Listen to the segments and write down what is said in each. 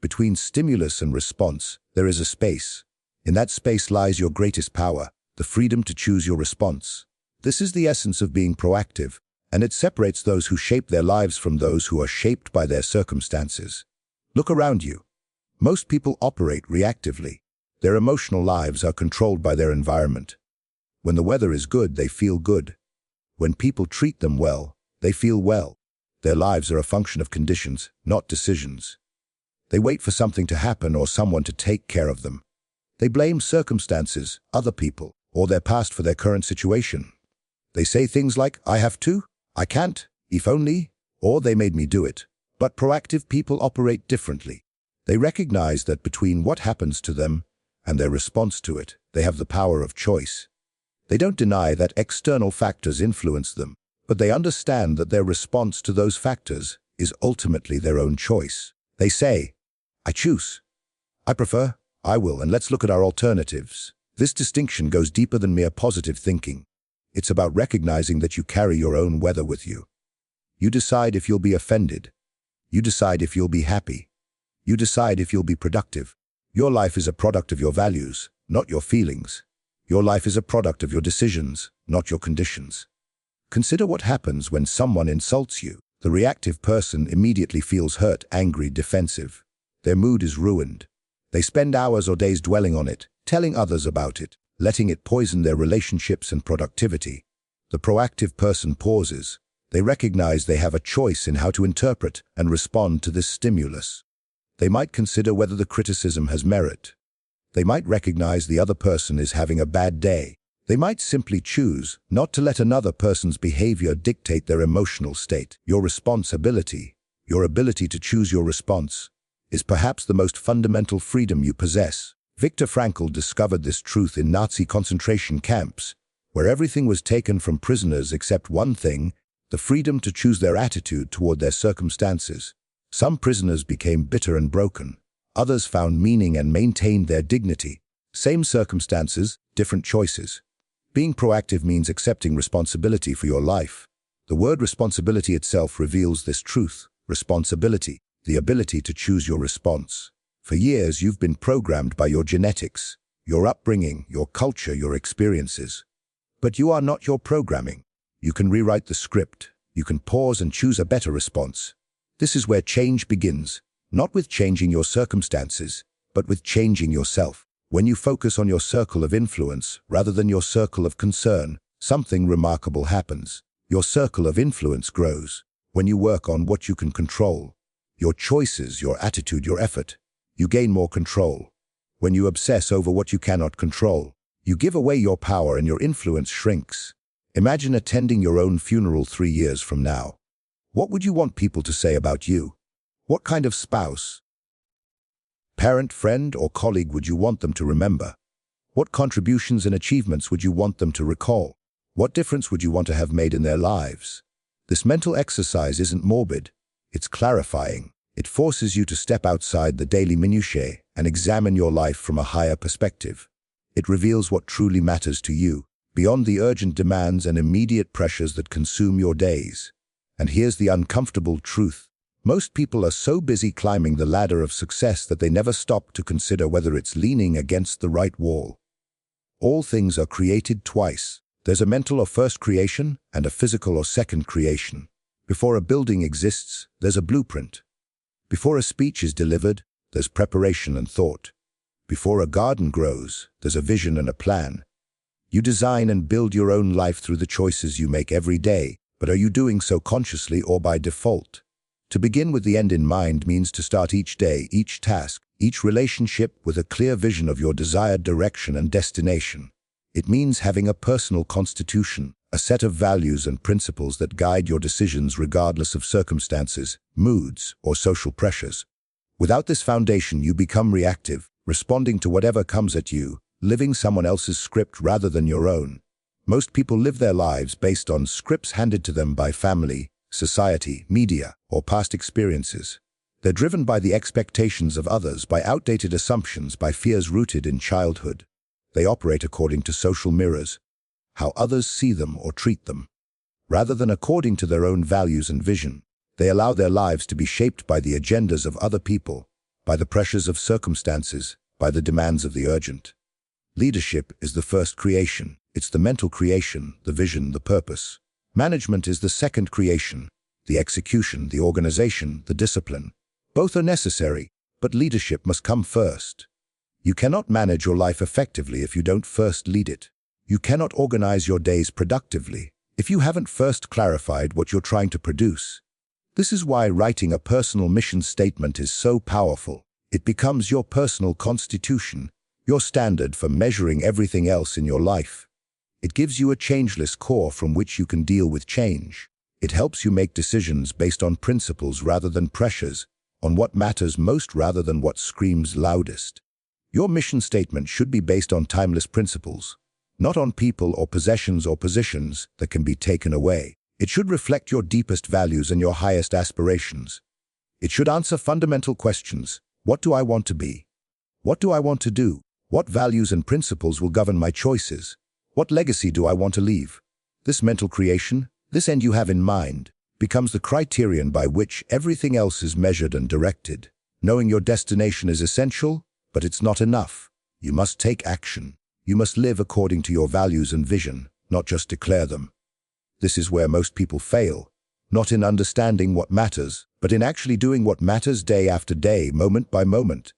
Between stimulus and response, there is a space. In that space lies your greatest power, the freedom to choose your response. This is the essence of being proactive, and it separates those who shape their lives from those who are shaped by their circumstances. Look around you. Most people operate reactively. Their emotional lives are controlled by their environment. When the weather is good, they feel good. When people treat them well, they feel well. Their lives are a function of conditions, not decisions. They wait for something to happen or someone to take care of them. They blame circumstances, other people, or their past for their current situation. They say things like, "I have to," "I can't," "if only," or "they made me do it." But proactive people operate differently. They recognize that between what happens to them and their response to it, they have the power of choice. They don't deny that external factors influence them, but they understand that their response to those factors is ultimately their own choice. They say, "I choose," "I prefer," "I will," and let's look at our alternatives. This distinction goes deeper than mere positive thinking. It's about recognizing that you carry your own weather with you. You decide if you'll be offended. You decide if you'll be happy. You decide if you'll be productive. Your life is a product of your values, not your feelings. Your life is a product of your decisions, not your conditions. Consider what happens when someone insults you. The reactive person immediately feels hurt, angry, defensive. Their mood is ruined. They spend hours or days dwelling on it, telling others about it, letting it poison their relationships and productivity. The proactive person pauses. They recognize they have a choice in how to interpret and respond to this stimulus. They might consider whether the criticism has merit. They might recognize the other person is having a bad day. They might simply choose not to let another person's behavior dictate their emotional state. Your responsibility, your ability to choose your response, is perhaps the most fundamental freedom you possess. Viktor Frankl discovered this truth in Nazi concentration camps, where everything was taken from prisoners except one thing: the freedom to choose their attitude toward their circumstances. Some prisoners became bitter and broken. Others found meaning and maintained their dignity. Same circumstances, different choices. Being proactive means accepting responsibility for your life. The word responsibility itself reveals this truth. Responsibility, the ability to choose your response. For years, you've been programmed by your genetics, your upbringing, your culture, your experiences. But you are not your programming. You can rewrite the script. You can pause and choose a better response. This is where change begins, not with changing your circumstances, but with changing yourself. When you focus on your circle of influence rather than your circle of concern, something remarkable happens. Your circle of influence grows. When you work on what you can control, your choices, your attitude, your effort, you gain more control. When you obsess over what you cannot control, you give away your power and your influence shrinks. Imagine attending your own funeral 3 years from now. What would you want people to say about you? What kind of spouse, parent, friend, or colleague would you want them to remember? What contributions and achievements would you want them to recall? What difference would you want to have made in their lives? This mental exercise isn't morbid. It's clarifying. It forces you to step outside the daily minutiae and examine your life from a higher perspective. It reveals what truly matters to you, beyond the urgent demands and immediate pressures that consume your days. And here's the uncomfortable truth. Most people are so busy climbing the ladder of success that they never stop to consider whether it's leaning against the right wall. All things are created twice. There's a mental or first creation and a physical or second creation. Before a building exists, there's a blueprint. Before a speech is delivered, there's preparation and thought. Before a garden grows, there's a vision and a plan. You design and build your own life through the choices you make every day, but are you doing so consciously or by default? To begin with the end in mind means to start each day, each task, each relationship with a clear vision of your desired direction and destination. It means having a personal constitution, a set of values and principles that guide your decisions regardless of circumstances, moods, or social pressures. Without this foundation, you become reactive, responding to whatever comes at you, living someone else's script rather than your own. Most people live their lives based on scripts handed to them by family, society, media, or past experiences. They're driven by the expectations of others, by outdated assumptions, by fears rooted in childhood. They operate according to social mirrors, how others see them or treat them. Rather than according to their own values and vision, they allow their lives to be shaped by the agendas of other people, by the pressures of circumstances, by the demands of the urgent. Leadership is the first creation. It's the mental creation, the vision, the purpose. Management is the second creation, the execution, the organization, the discipline. Both are necessary, but leadership must come first. You cannot manage your life effectively if you don't first lead it. You cannot organize your days productively if you haven't first clarified what you're trying to produce. This is why writing a personal mission statement is so powerful. It becomes your personal constitution, your standard for measuring everything else in your life. It gives you a changeless core from which you can deal with change. It helps you make decisions based on principles rather than pressures, on what matters most rather than what screams loudest. Your mission statement should be based on timeless principles, not on people or possessions or positions that can be taken away. It should reflect your deepest values and your highest aspirations. It should answer fundamental questions. What do I want to be? What do I want to do? What values and principles will govern my choices? What legacy do I want to leave? This mental creation, this end you have in mind, becomes the criterion by which everything else is measured and directed. Knowing your destination is essential, but it's not enough. You must take action. You must live according to your values and vision, not just declare them. This is where most people fail, not in understanding what matters, but in actually doing what matters day after day, moment by moment.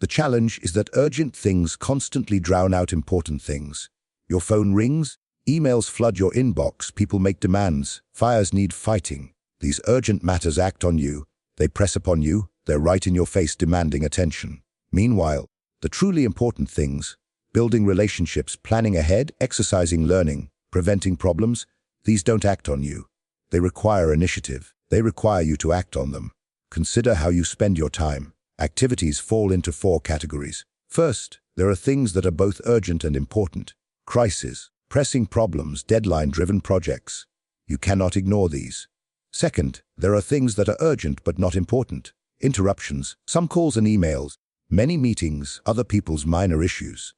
The challenge is that urgent things constantly drown out important things. Your phone rings, emails flood your inbox, people make demands, fires need fighting. These urgent matters act on you, they press upon you, they're right in your face demanding attention. Meanwhile, the truly important things, building relationships, planning ahead, exercising learning, preventing problems, these don't act on you. They require initiative. They require you to act on them. Consider how you spend your time. Activities fall into 4 categories. First, there are things that are both urgent and important. Crises, pressing problems, deadline-driven projects. You cannot ignore these. Second, there are things that are urgent but not important. Interruptions, some calls and emails, many meetings, other people's minor issues.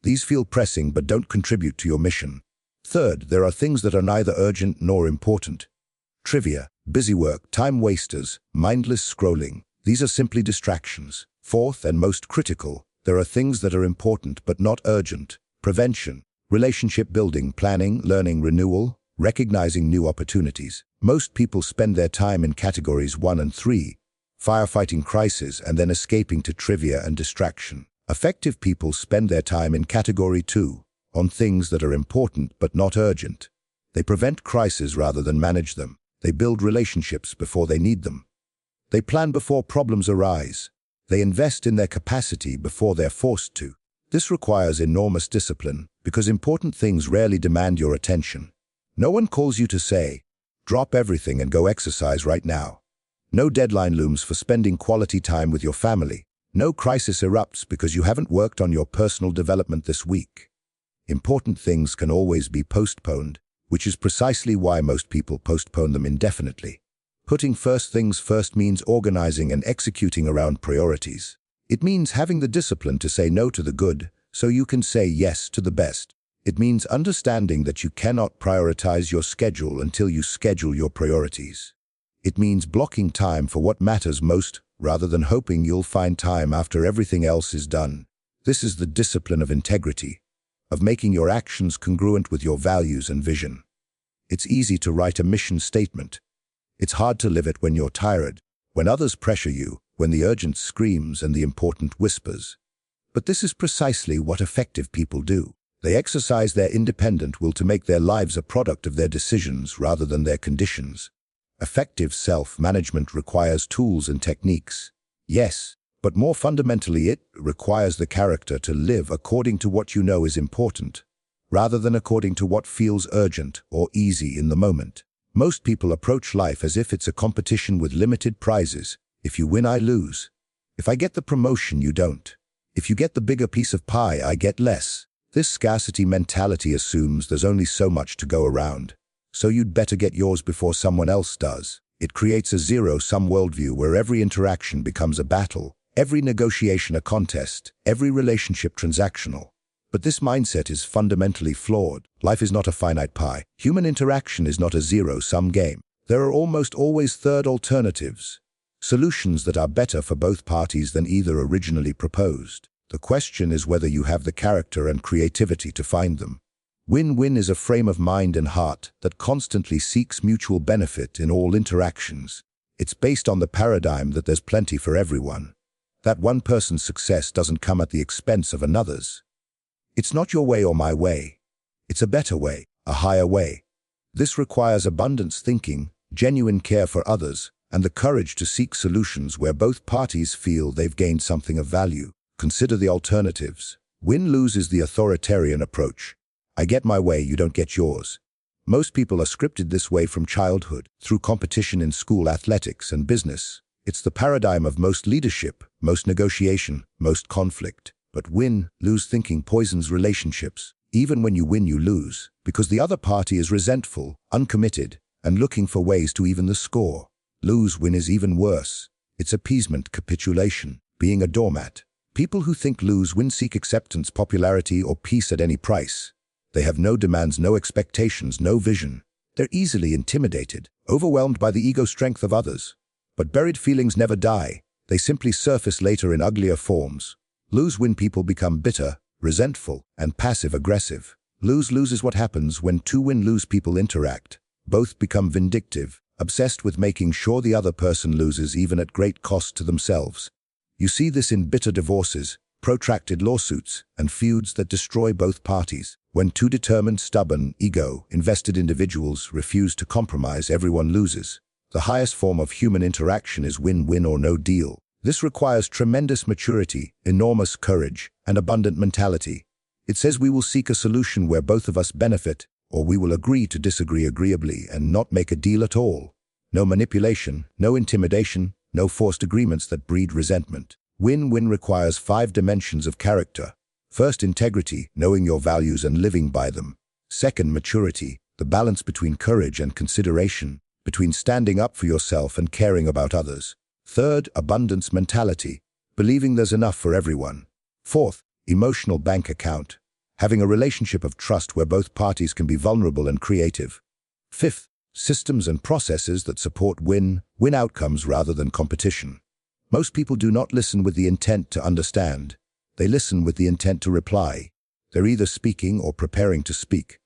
These feel pressing but don't contribute to your mission. Third, there are things that are neither urgent nor important. Trivia, busy work, time wasters, mindless scrolling. These are simply distractions. Fourth, and most critical, there are things that are important but not urgent. Prevention, relationship building, planning, learning, renewal, recognizing new opportunities. Most people spend their time in categories 1 and 3, firefighting crises and then escaping to trivia and distraction. Effective people spend their time in category 2, on things that are important but not urgent. They prevent crises rather than manage them. They build relationships before they need them. They plan before problems arise. They invest in their capacity before they're forced to. This requires enormous discipline because important things rarely demand your attention. No one calls you to say, drop everything and go exercise right now. No deadline looms for spending quality time with your family. No crisis erupts because you haven't worked on your personal development this week. Important things can always be postponed, which is precisely why most people postpone them indefinitely. Putting first things first means organizing and executing around priorities. It means having the discipline to say no to the good so you can say yes to the best. It means understanding that you cannot prioritize your schedule until you schedule your priorities. It means blocking time for what matters most rather than hoping you'll find time after everything else is done. This is the discipline of integrity, of making your actions congruent with your values and vision. It's easy to write a mission statement. It's hard to live it when you're tired, when others pressure you, when the urgent screams and the important whispers. But this is precisely what effective people do. They exercise their independent will to make their lives a product of their decisions rather than their conditions. Effective self-management requires tools and techniques. Yes, but more fundamentally it requires the character to live according to what you know is important, rather than according to what feels urgent or easy in the moment. Most people approach life as if it's a competition with limited prizes. If you win, I lose. If I get the promotion, you don't. If you get the bigger piece of pie, I get less. This scarcity mentality assumes there's only so much to go around, so you'd better get yours before someone else does. It creates a zero-sum worldview where every interaction becomes a battle, every negotiation a contest, every relationship transactional. But this mindset is fundamentally flawed. Life is not a finite pie. Human interaction is not a zero-sum game. There are almost always third alternatives. Solutions that are better for both parties than either originally proposed. The question is whether you have the character and creativity to find them. Win-win is a frame of mind and heart that constantly seeks mutual benefit in all interactions. It's based on the paradigm that there's plenty for everyone, that one person's success doesn't come at the expense of another's. It's not your way or my way. It's a better way, a higher way. This requires abundance thinking, genuine care for others, and the courage to seek solutions where both parties feel they've gained something of value. Consider the alternatives. Win-lose is the authoritarian approach. I get my way, you don't get yours. Most people are scripted this way from childhood, through competition in school, athletics, and business. It's the paradigm of most leadership, most negotiation, most conflict. But win-lose thinking poisons relationships. Even when you win, you lose, because the other party is resentful, uncommitted, and looking for ways to even the score. Lose-win is even worse. It's appeasement, capitulation, being a doormat. People who think lose-win seek acceptance, popularity, or peace at any price. They have no demands, no expectations, no vision. They're easily intimidated, overwhelmed by the ego strength of others. But buried feelings never die. They simply surface later in uglier forms. Lose-win people become bitter, resentful, and passive-aggressive. Lose-lose is what happens when two win-lose people interact. Both become vindictive, obsessed with making sure the other person loses even at great cost to themselves. You see this in bitter divorces, protracted lawsuits, and feuds that destroy both parties. When two determined, stubborn, ego-invested individuals refuse to compromise, everyone loses. The highest form of human interaction is win-win or no deal. This requires tremendous maturity, enormous courage, and abundant mentality. It says we will seek a solution where both of us benefit, or we will agree to disagree agreeably and not make a deal at all. No manipulation, no intimidation, no forced agreements that breed resentment. Win-win requires 5 dimensions of character. First, integrity, knowing your values and living by them. Second, maturity, the balance between courage and consideration, between standing up for yourself and caring about others. Third, abundance mentality, believing there's enough for everyone. Fourth, emotional bank account, having a relationship of trust where both parties can be vulnerable and creative. Fifth, systems and processes that support win-win outcomes rather than competition. Most people do not listen with the intent to understand. They listen with the intent to reply. They're either speaking or preparing to speak.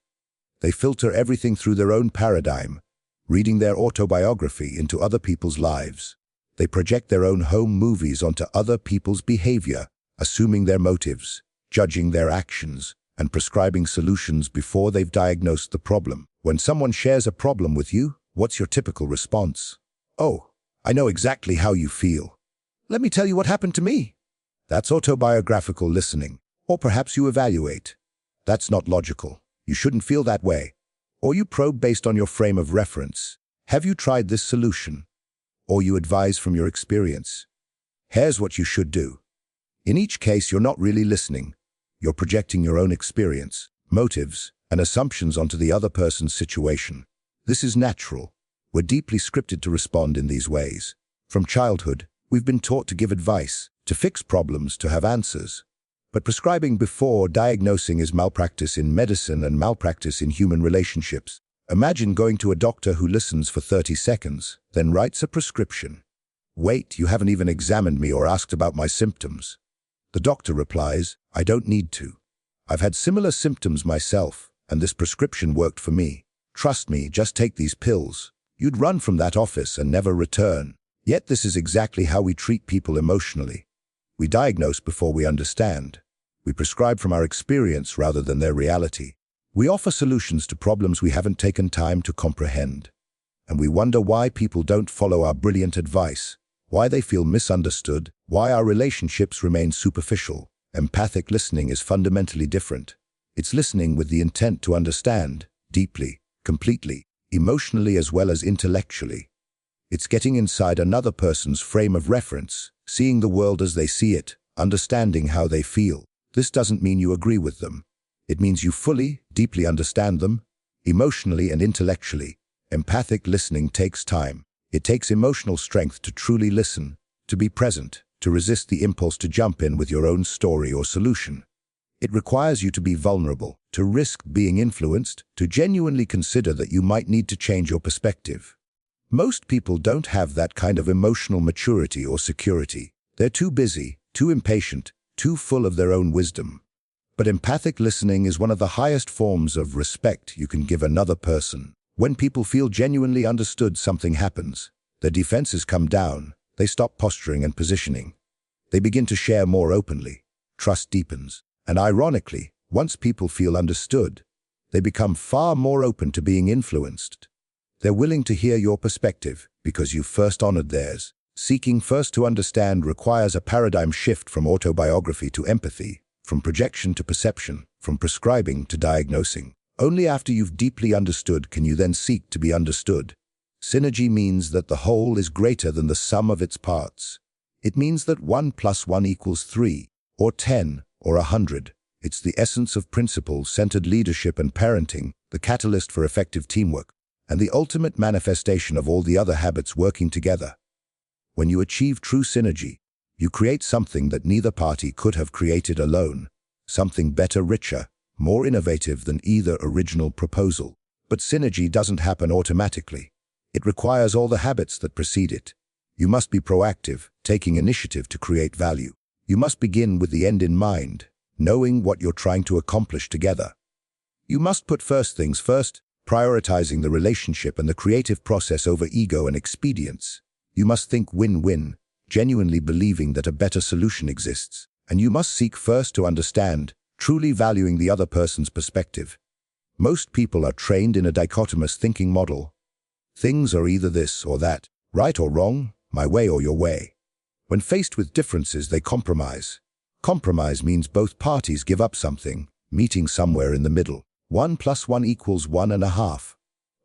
They filter everything through their own paradigm, reading their autobiography into other people's lives. They project their own home movies onto other people's behavior, assuming their motives, judging their actions, and prescribing solutions before they've diagnosed the problem. When someone shares a problem with you, what's your typical response? "Oh, I know exactly how you feel. Let me tell you what happened to me." That's autobiographical listening. Or perhaps you evaluate. That's not logical. You shouldn't feel that way. Or you probe based on your frame of reference. Have you tried this solution? Or you advise from your experience. Here's what you should do. In each case, you're not really listening. You're projecting your own experience, motives, and assumptions onto the other person's situation. This is natural. We're deeply scripted to respond in these ways. From childhood, we've been taught to give advice, to fix problems, to have answers. But prescribing before diagnosing is malpractice in medicine and malpractice in human relationships. Imagine going to a doctor who listens for 30 seconds, then writes a prescription. "Wait, you haven't even examined me or asked about my symptoms." The doctor replies, "I don't need to. I've had similar symptoms myself, and this prescription worked for me. Trust me, just take these pills." You'd run from that office and never return. Yet this is exactly how we treat people emotionally. We diagnose before we understand. We prescribe from our experience rather than their reality. We offer solutions to problems we haven't taken time to comprehend. And we wonder why people don't follow our brilliant advice, why they feel misunderstood, why our relationships remain superficial. Empathic listening is fundamentally different. It's listening with the intent to understand, deeply, completely, emotionally as well as intellectually. It's getting inside another person's frame of reference, seeing the world as they see it, understanding how they feel. This doesn't mean you agree with them. It means you fully, deeply understand them, emotionally and intellectually. Empathic listening takes time. It takes emotional strength to truly listen, to be present, to resist the impulse to jump in with your own story or solution. It requires you to be vulnerable, to risk being influenced, to genuinely consider that you might need to change your perspective. Most people don't have that kind of emotional maturity or security. They're too busy, too impatient, too full of their own wisdom. But empathic listening is one of the highest forms of respect you can give another person. When people feel genuinely understood, something happens. Their defenses come down. They stop posturing and positioning. They begin to share more openly. Trust deepens. And ironically, once people feel understood, they become far more open to being influenced. They're willing to hear your perspective because you first honored theirs. Seeking first to understand requires a paradigm shift from autobiography to empathy, from projection to perception, from prescribing to diagnosing. Only after you've deeply understood can you then seek to be understood. Synergy means that the whole is greater than the sum of its parts. It means that 1 + 1 = 3, or 10, or 100. It's the essence of principle-centered leadership and parenting, the catalyst for effective teamwork, and the ultimate manifestation of all the other habits working together. When you achieve true synergy, you create something that neither party could have created alone, something better, richer, more innovative than either original proposal. But synergy doesn't happen automatically. It requires all the habits that precede it. You must be proactive, taking initiative to create value. You must begin with the end in mind, knowing what you're trying to accomplish together. You must put first things first, prioritizing the relationship and the creative process over ego and expedience. You must think win-win, genuinely believing that a better solution exists. And you must seek first to understand, truly valuing the other person's perspective. Most people are trained in a dichotomous thinking model. Things are either this or that, right or wrong, my way or your way. When faced with differences, they compromise. Compromise means both parties give up something, meeting somewhere in the middle. 1 + 1 = 1.5.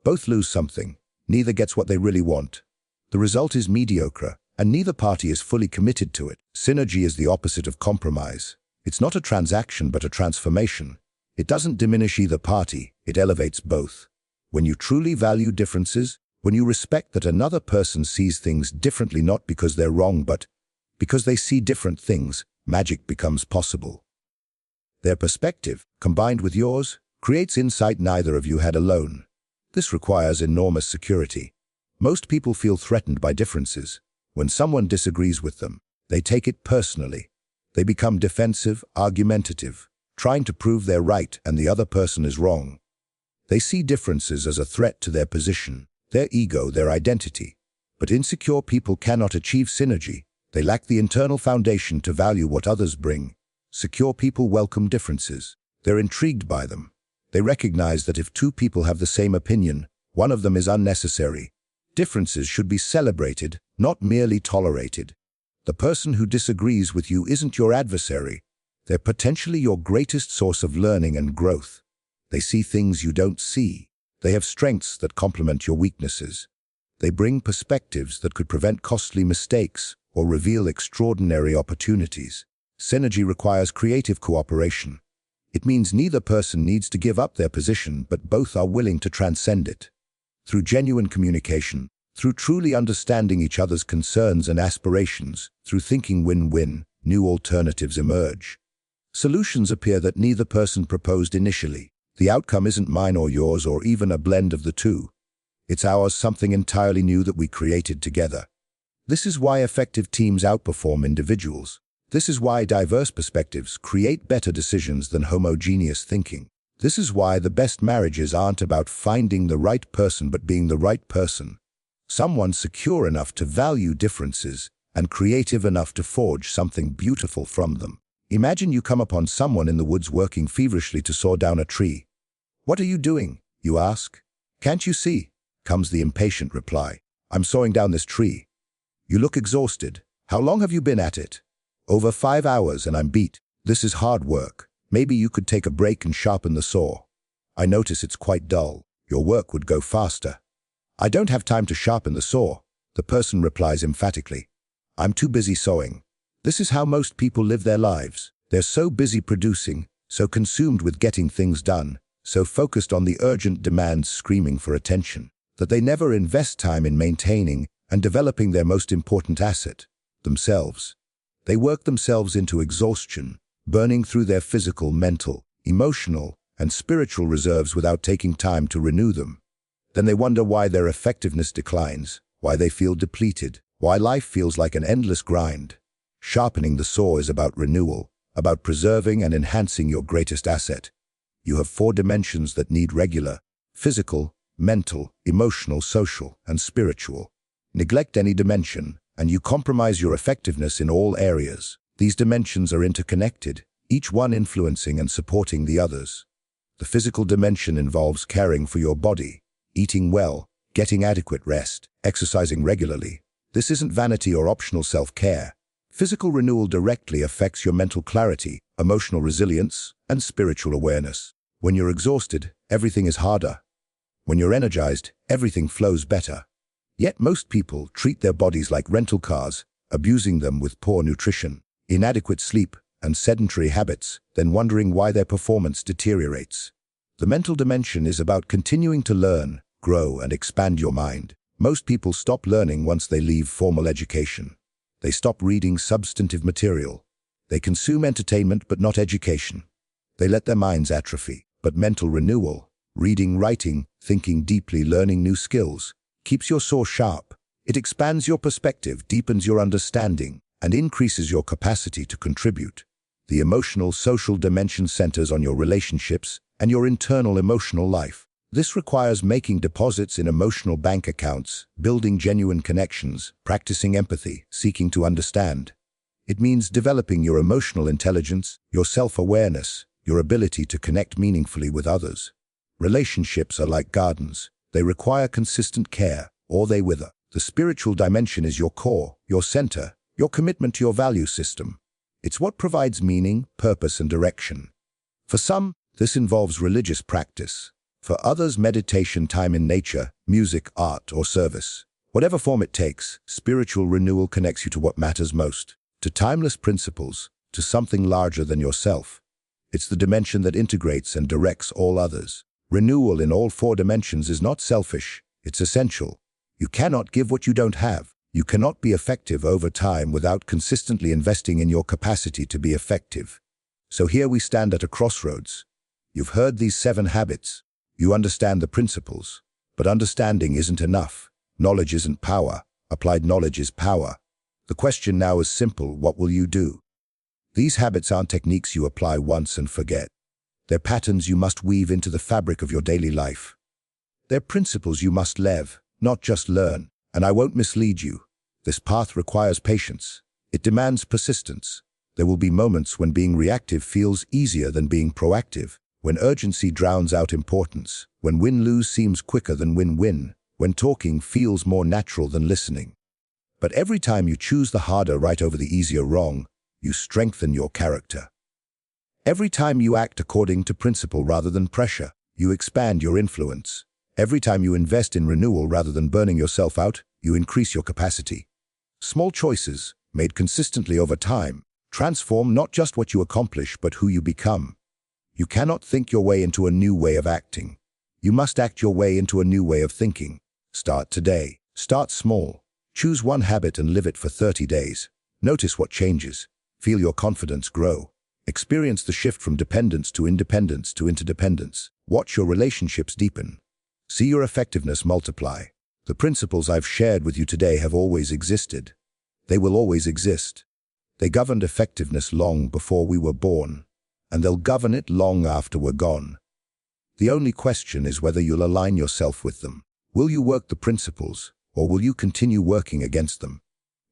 Both lose something. Neither gets what they really want. The result is mediocre, and neither party is fully committed to it. Synergy is the opposite of compromise. It's not a transaction but a transformation. It doesn't diminish either party, it elevates both. When you truly value differences, when you respect that another person sees things differently not because they're wrong but because they see different things, magic becomes possible. Their perspective, combined with yours, creates insight neither of you had alone. This requires enormous security. Most people feel threatened by differences. When someone disagrees with them, they take it personally. They become defensive, argumentative, trying to prove they're right and the other person is wrong. They see differences as a threat to their position, their ego, their identity. But insecure people cannot achieve synergy. They lack the internal foundation to value what others bring. Secure people welcome differences. They're intrigued by them. They recognize that if two people have the same opinion, one of them is unnecessary. Differences should be celebrated, not merely tolerated. The person who disagrees with you isn't your adversary. They're potentially your greatest source of learning and growth. They see things you don't see. They have strengths that complement your weaknesses. They bring perspectives that could prevent costly mistakes or reveal extraordinary opportunities. Synergy requires creative cooperation. It means neither person needs to give up their position, but both are willing to transcend it. Through genuine communication, through truly understanding each other's concerns and aspirations, through thinking win-win, new alternatives emerge. Solutions appear that neither person proposed initially. The outcome isn't mine or yours or even a blend of the two. It's ours, something entirely new that we created together. This is why effective teams outperform individuals. This is why diverse perspectives create better decisions than homogeneous thinking. This is why the best marriages aren't about finding the right person but being the right person. Someone secure enough to value differences and creative enough to forge something beautiful from them. Imagine you come upon someone in the woods working feverishly to saw down a tree. "What are you doing?" you ask. "Can't you see?" comes the impatient reply. "I'm sawing down this tree." You look exhausted. "How long have you been at it?" "Over 5 hours and I'm beat." "This is hard work. Maybe you could take a break and sharpen the saw." "I notice it's quite dull. Your work would go faster." "I don't have time to sharpen the saw," the person replies emphatically. "I'm too busy sewing." This is how most people live their lives. They're so busy producing, so consumed with getting things done, so focused on the urgent demands screaming for attention, that they never invest time in maintaining and developing their most important asset, themselves. They work themselves into exhaustion, burning through their physical, mental, emotional, and spiritual reserves without taking time to renew them. Then they wonder why their effectiveness declines, why they feel depleted, why life feels like an endless grind. Sharpening the saw is about renewal, about preserving and enhancing your greatest asset. You have 4 dimensions that need regular: physical, mental, emotional, social, and spiritual. Neglect any dimension, and you compromise your effectiveness in all areas. These dimensions are interconnected, each one influencing and supporting the others. The physical dimension involves caring for your body, eating well, getting adequate rest, exercising regularly. This isn't vanity or optional self-care. Physical renewal directly affects your mental clarity, emotional resilience, and spiritual awareness. When you're exhausted, everything is harder. When you're energized, everything flows better. Yet most people treat their bodies like rental cars, abusing them with poor nutrition, inadequate sleep, and sedentary habits, then wondering why their performance deteriorates. The mental dimension is about continuing to learn, grow, and expand your mind. Most people stop learning once they leave formal education. They stop reading substantive material. They consume entertainment but not education. They let their minds atrophy. But mental renewal, reading, writing, thinking deeply, learning new skills, keeps your saw sharp. It expands your perspective, deepens your understanding, and increases your capacity to contribute. The emotional, social dimension centers on your relationships and your internal emotional life. This requires making deposits in emotional bank accounts, building genuine connections, practicing empathy, seeking to understand. It means developing your emotional intelligence, your self-awareness, your ability to connect meaningfully with others. Relationships are like gardens. They require consistent care, or they wither. The spiritual dimension is your core, your center, your commitment to your value system. It's what provides meaning, purpose, and direction. For some, this involves religious practice. For others, meditation, time in nature, music, art, or service. Whatever form it takes, spiritual renewal connects you to what matters most, to timeless principles, to something larger than yourself. It's the dimension that integrates and directs all others. Renewal in all 4 dimensions is not selfish, it's essential. You cannot give what you don't have. You cannot be effective over time without consistently investing in your capacity to be effective. So here we stand at a crossroads. You've heard these 7 habits. You understand the principles. But understanding isn't enough. Knowledge isn't power. Applied knowledge is power. The question now is simple: what will you do? These habits aren't techniques you apply once and forget. They're patterns you must weave into the fabric of your daily life. They're principles you must live, not just learn. And I won't mislead you. This path requires patience. It demands persistence. There will be moments when being reactive feels easier than being proactive, when urgency drowns out importance, when win-lose seems quicker than win-win, when talking feels more natural than listening. But every time you choose the harder right over the easier wrong, you strengthen your character. Every time you act according to principle rather than pressure, you expand your influence. Every time you invest in renewal rather than burning yourself out, you increase your capacity. Small choices, made consistently over time, transform not just what you accomplish but who you become. You cannot think your way into a new way of acting. You must act your way into a new way of thinking. Start today. Start small. Choose one habit and live it for 30 days. Notice what changes. Feel your confidence grow. Experience the shift from dependence to independence to interdependence. Watch your relationships deepen. See your effectiveness multiply. The principles I've shared with you today have always existed. They will always exist. They governed effectiveness long before we were born, and they'll govern it long after we're gone. The only question is whether you'll align yourself with them. Will you work the principles, or will you continue working against them?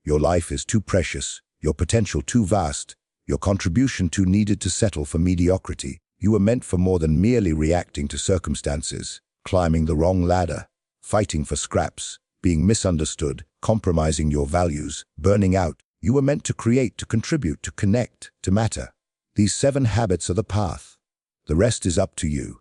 Your life is too precious, your potential too vast, your contribution too needed to settle for mediocrity. You were meant for more than merely reacting to circumstances, climbing the wrong ladder, fighting for scraps, being misunderstood, compromising your values, burning out. You were meant to create, to contribute, to connect, to matter. These 7 habits are the path. The rest is up to you.